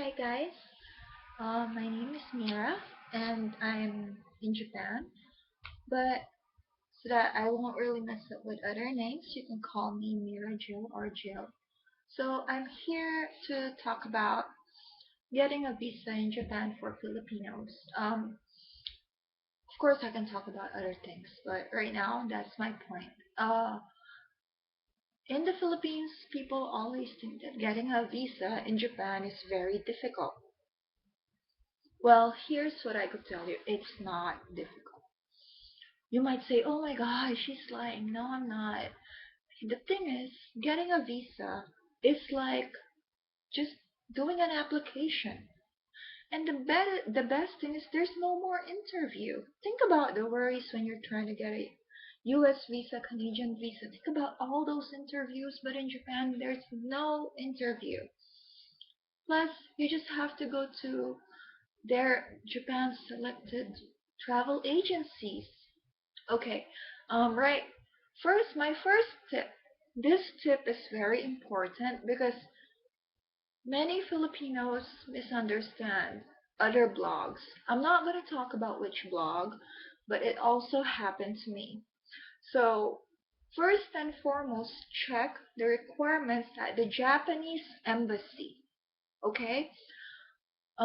Hi guys, my name is Mira and I'm in Japan, but so that I won't really mess up with other names, you can call me Mira Jill or Jill. So I'm here to talk about getting a visa in Japan for Filipinos. Of course I can talk about other things, but right now that's my point. In the Philippines, people always think that getting a visa in Japan is very difficult. Well, here's what I could tell you. It's not difficult. You might say, oh my gosh, she's lying. No, I'm not. The thing is, getting a visa is like just doing an application. And the best thing is there's no more interview. Think about the worries when you're trying to get a US visa, Canadian visa. Think about all those interviews, but in Japan, there's no interview. Plus, you just have to go to their Japan selected travel agencies. Okay, right. My first tip. This tip is very important because many Filipinos misunderstand other blogs. I'm not going to talk about which blog, but it also happened to me. So, first and foremost, check the requirements at the Japanese embassy. Okay?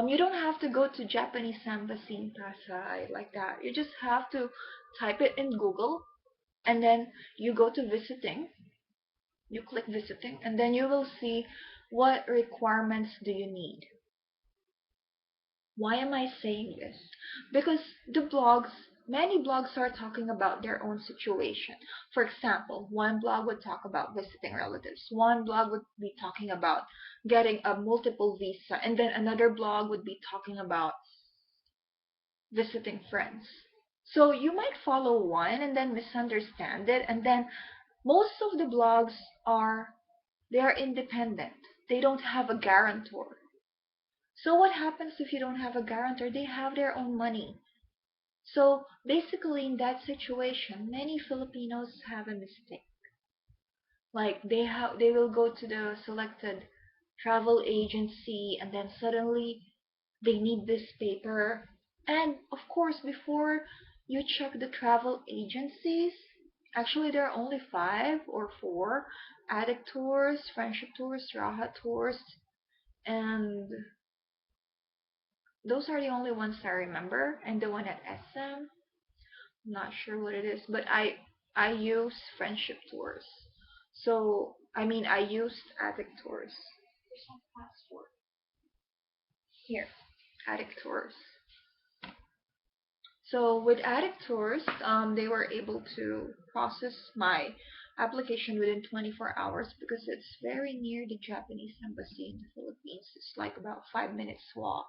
You don't have to go to Japanese embassy in Pasay like that. You just have to type it in Google and then you go to visiting, you click visiting, and then you will see what requirements do you need. Why am I saying this? Because many blogs are talking about their own situation. For example, one blog would talk about visiting relatives, one blog would be talking about getting a multiple visa, and then another blog would be talking about visiting friends. So you might follow one and then misunderstand it, and then most of the blogs they are independent. They don't have a guarantor. So what happens if you don't have a guarantor? They have their own money. So basically in that situation, many Filipinos have a mistake. Like they will go to the selected travel agency and then suddenly they need this paper. And of course, before you check the travel agencies, actually there are only five or four: Addict Tours, Friendship Tours, Raha Tours, and those are the only ones I remember. And the one at SM, I'm not sure what it is, but I use Friendship Tours. So I used Addict Tours. Here's my passport. Here, Addict Tours. So with Addict Tours, they were able to process my application within 24 hours because it's very near the Japanese embassy in the Philippines. It's like about 5 minutes walk.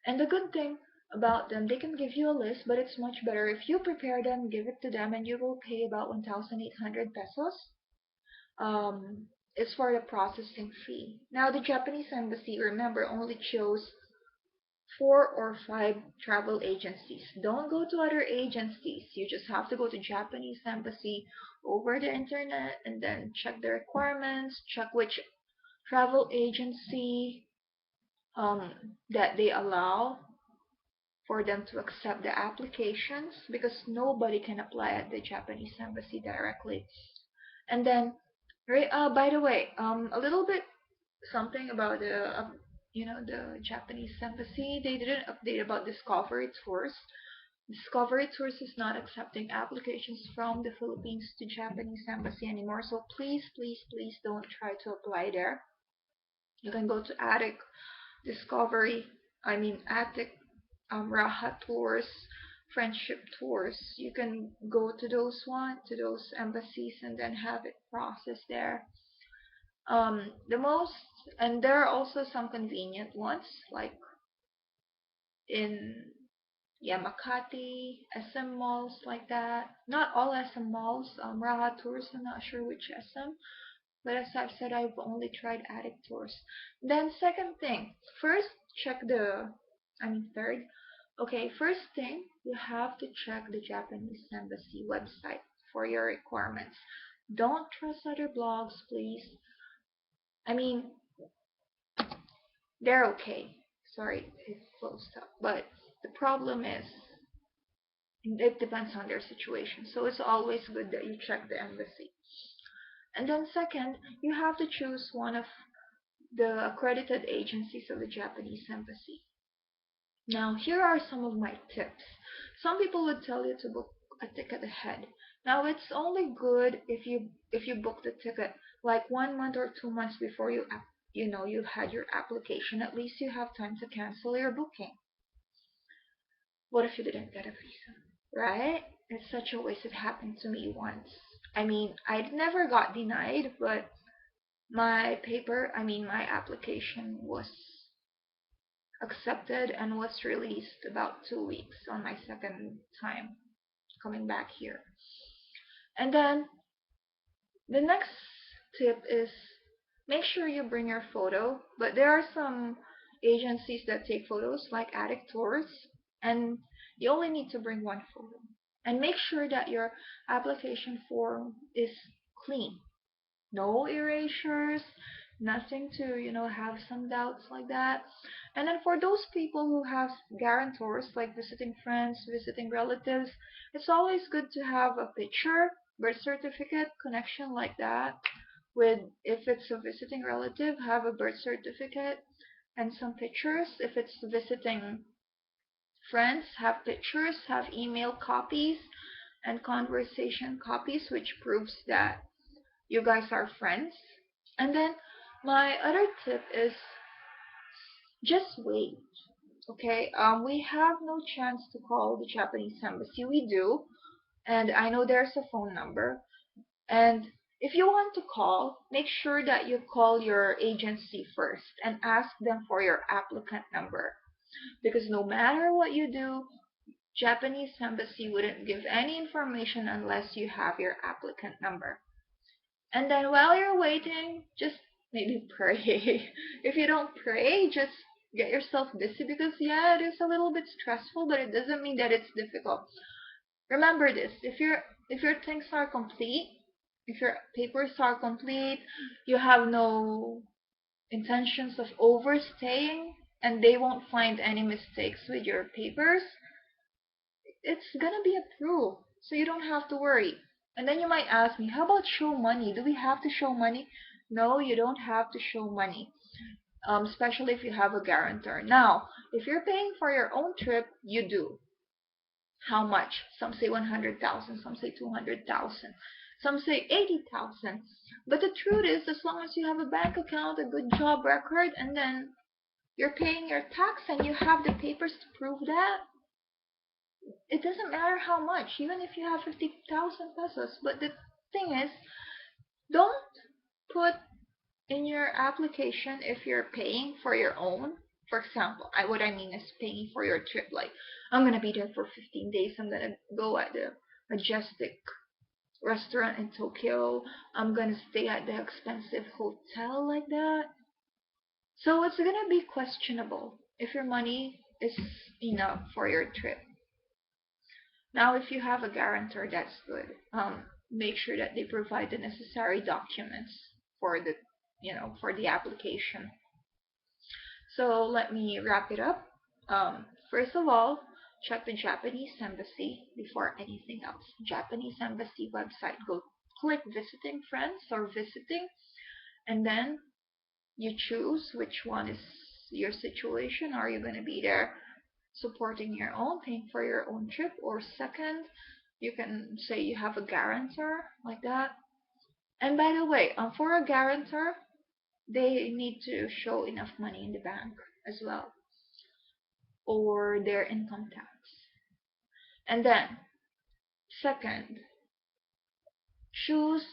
And the good thing about them, they can give you a list, but it's much better if you prepare them, give it to them, and you will pay about 1,800 pesos. Is for the processing fee. Now the Japanese embassy, remember, only chose 4 or 5 travel agencies. Don't go to other agencies. You just have to go to Japanese embassy over the internet and then check the requirements, check which travel agency that they allow for them to accept the applications because nobody can apply at the Japanese embassy directly. And then, right, by the way, a little bit something about the Japanese embassy. They didn't update about Discovery Tours. Discovery Tours is not accepting applications from the Philippines to Japanese embassy anymore. So please, please, please don't try to apply there. You can go to Attic Discovery. Attic Raha Tours, Friendship Tours. You can go to those embassies and then have it processed there. The most, and there are also some convenient ones like in Yamakati, SM malls like that. Not all SM malls. Raha Tours, I'm not sure which SM, but as I've said, I've only tried Addict Tours. Then second thing, first check third. Okay, first thing, you have to check the Japanese embassy website for your requirements. Don't trust other blogs, please. I mean, they're okay. Sorry, it's closed up. But the problem is, it depends on their situation. So it's always good that you check the embassy. And then second, you have to choose one of the accredited agencies of the Japanese embassy. Now, here are some of my tips. Some people would tell you to book a ticket ahead. Now, it's only good if you book the ticket like 1 month or 2 months before you've had your application. At least you have time to cancel your booking. What if you didn't get a visa? Right? It's such a waste. It happened to me once. I mean, I never got denied, but my application was accepted and was released about 2 weeks on my second time coming back here. And then the next tip is make sure you bring your photo. But there are some agencies that take photos, like Addict Tours, and you only need to bring one photo. And make sure that your application form is clean. No erasures, nothing to, have some doubts like that. And then for those people who have guarantors, like visiting friends, visiting relatives, it's always good to have a picture, birth certificate, connection like that. If it's a visiting relative, have a birth certificate and some pictures. If it's visiting friends, have pictures, have email copies and conversation copies, which proves that you guys are friends. And then my other tip is just wait. Okay, we have no chance to call the Japanese embassy. We do, and I know there's a phone number. And if you want to call, make sure that you call your agency first and ask them for your applicant number. Because no matter what you do, Japanese embassy wouldn't give any information unless you have your applicant number. And then while you're waiting, just maybe pray. If you don't pray, just get yourself busy because yeah, it is a little bit stressful, but it doesn't mean that it's difficult. Remember this, if your things are complete, if your papers are complete, you have no intentions of overstaying, and they won't find any mistakes with your papers, it's gonna be approved. So you don't have to worry. And then you might ask me, how about show money? Do we have to show money? No, you don't have to show money. Especially if you have a guarantor. Now, if you're paying for your own trip, you do. How much? Some say 100,000, some say 200,000, some say 80,000. But the truth is, as long as you have a bank account, a good job record, and then you're paying your tax and you have the papers to prove that, it doesn't matter how much, even if you have 50,000 pesos. But the thing is, don't put in your application if you're paying for your own. For example, what I mean is paying for your trip. Like, I'm gonna be there for 15 days. I'm gonna go at the majestic restaurant in Tokyo. I'm gonna stay at the expensive hotel like that. So it's gonna be questionable if your money is enough for your trip. Now, if you have a guarantor, that's good. Make sure that they provide the necessary documents for the application. So let me wrap it up. First of all, check the Japanese embassy before anything else. Japanese embassy website. Go click visiting friends or visiting, and then you choose which one is your situation. Are you going to be there supporting your own, paying for your own trip? Or second, you can say you have a guarantor like that. And by the way, for a guarantor, they need to show enough money in the bank as well, or their income tax. And then second, choose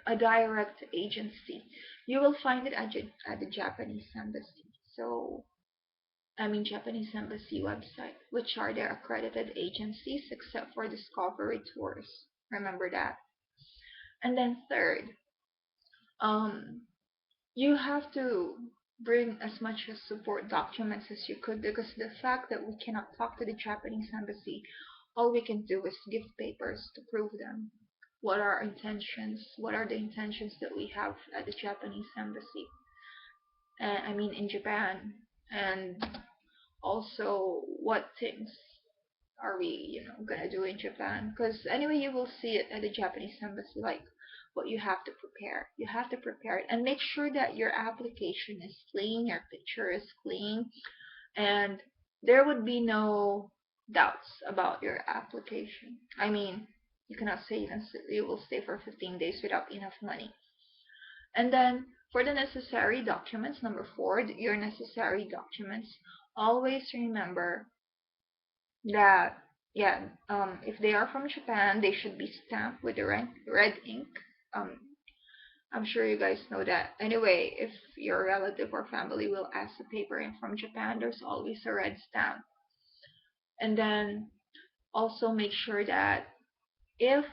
a direct agency. You will find it at the Japanese embassy. So Japanese embassy website, which are their accredited agencies except for Discovery Tours. Remember that. And then third, um, you have to bring as much as support documents as you could, because the fact that we cannot talk to the Japanese embassy, all we can do is give papers to prove them. What are our intentions? What are the intentions that we have at the Japanese embassy? and I mean in Japan, and also what things are we, gonna do in Japan? Because anyway, you will see it at the Japanese embassy, like what you have to prepare. You have to prepare it and make sure that your application is clean, your picture is clean, and there would be no doubts about your application. I mean, you cannot say you will stay for 15 days without enough money. And then for the necessary documents, number 4, your necessary documents, always remember that, yeah, if they are from Japan, they should be stamped with the red ink. Um, I'm sure you guys know that. Anyway, if your relative or family will ask the paper in from Japan, there's always a red stamp. And then also make sure that if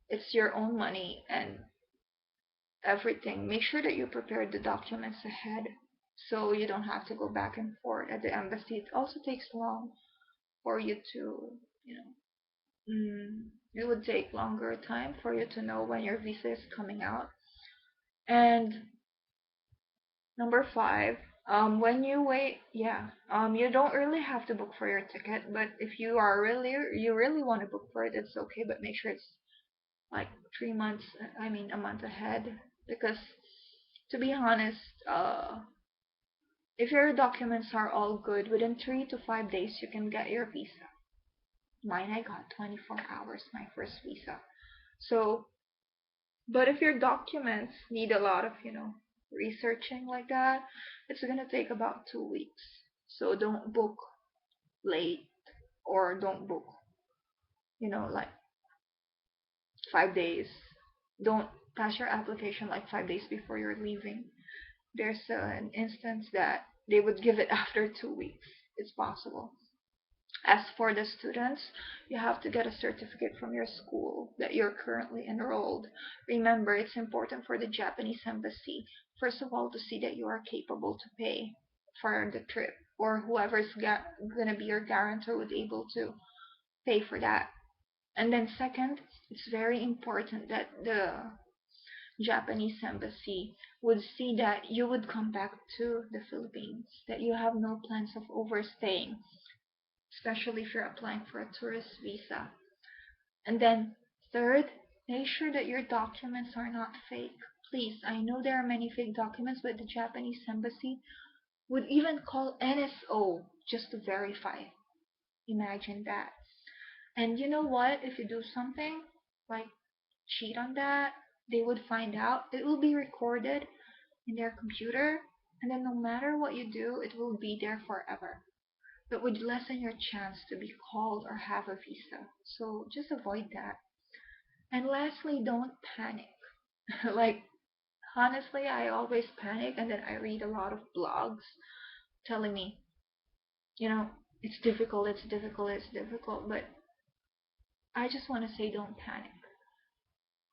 it's your own money and everything, make sure that you prepare the documents ahead so you don't have to go back and forth at the embassy. It also takes long for you to, you know, it would take longer time for you to know when your visa is coming out. And number 5, when you wait, yeah, you don't really have to book for your ticket, but if you really want to book for it, it's okay, but make sure it's like 3 months, I mean a month ahead, because to be honest, if your documents are all good, within 3 to 5 days you can get your visa. Mine, I got 24 hours, my first visa. So, but if your documents need a lot of, researching like that, it's gonna take about 2 weeks. So don't book late, or don't book, like 5 days. Don't pass your application like 5 days before you're leaving. There's an instance that they would give it after 2 weeks. It's possible. As for the students, you have to get a certificate from your school that you're currently enrolled. Remember, it's important for the Japanese embassy, first of all, to see that you are capable to pay for the trip, or whoever's going to be your guarantor would able to pay for that. And then second, it's very important that the Japanese embassy would see that you would come back to the Philippines, that you have no plans of overstaying, especially if you're applying for a tourist visa. And then third, make sure that your documents are not fake. Please, I know there are many fake documents, but the Japanese embassy would even call NSO just to verify. Imagine that. And you know what? If you do something like cheat on that, they would find out. It will be recorded in their computer, and then no matter what you do, it will be there forever. That would lessen your chance to be called or have a visa. So just avoid that. And lastly, don't panic. Like, honestly, I always panic, and then I read a lot of blogs telling me, you know, it's difficult, it's difficult, it's difficult, but I just want to say don't panic.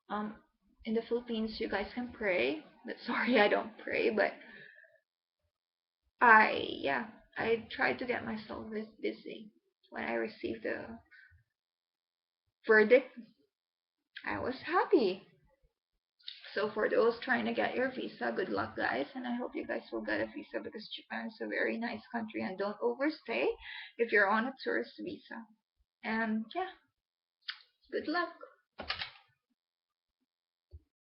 Um, in the Philippines, you guys can pray, but sorry, I don't pray, but yeah, I tried to get myself busy. When I received the verdict, I was happy. So for those trying to get your visa, good luck, guys, and I hope you guys will get a visa because Japan is a very nice country, and don't overstay if you're on a tourist visa. And yeah, good luck.